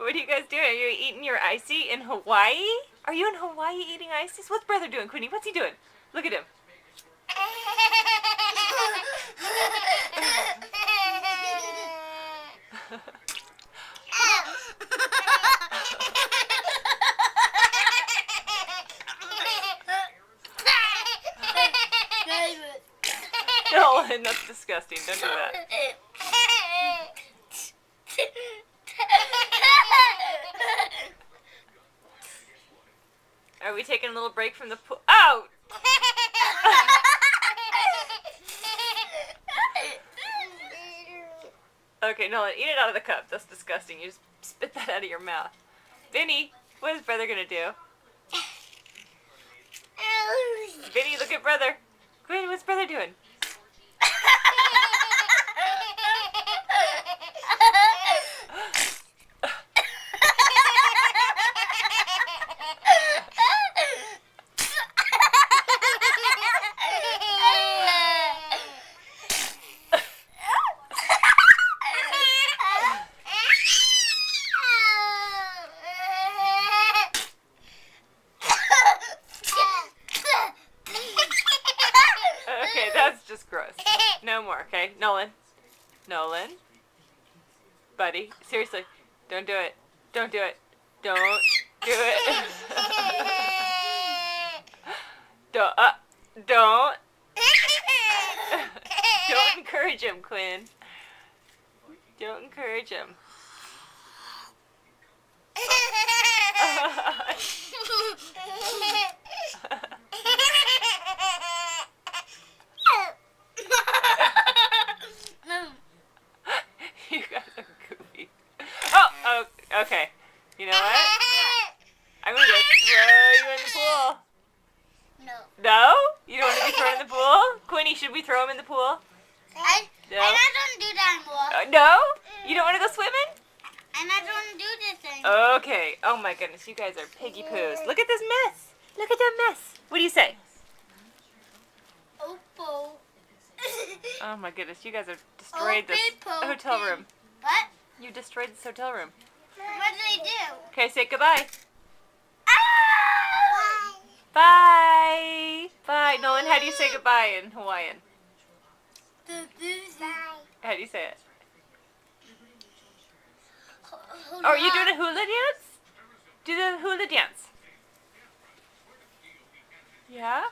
What are you guys doing? Are you eating your icy in Hawaii? Are you in Hawaii eating ices? What's brother doing, Queenie? What's he doing? Look at him. Nolan, that's disgusting. Don't do that. Are we taking a little break from the pool? Oh! Okay, Nolan, eat it out of the cup. That's disgusting. You just spit that out of your mouth. Vinny, what is brother gonna do? Vinny, look at brother. Vinny, what's brother doing? Okay, that's just gross. No more, okay? Nolan. Nolan. Buddy, seriously, don't do it. Don't do it. Don't do it. Don't. Don't. Don't encourage him, Quinn. Don't encourage him. You guys are goofy. Oh, okay. You know what? I'm gonna throw you in the pool. No. No? You don't want to be thrown in the pool? Quinny, should we throw him in the pool? I No? don't do that anymore. No? You don't want to go swimming? And I don't do this anymore. Okay. Oh my goodness, you guys are piggy poos. Look at this mess. Look at that mess. What do you say? Oppo. Oh my goodness, you guys have destroyed this hotel room. What? You destroyed this hotel room. What did I do? Okay, say goodbye. Ah! Bye. Bye. Nolan, how do you say goodbye in Hawaiian? Bye. How do you say it? Hold Oh, are you on. doing a hula dance? Do the hula dance. Yeah?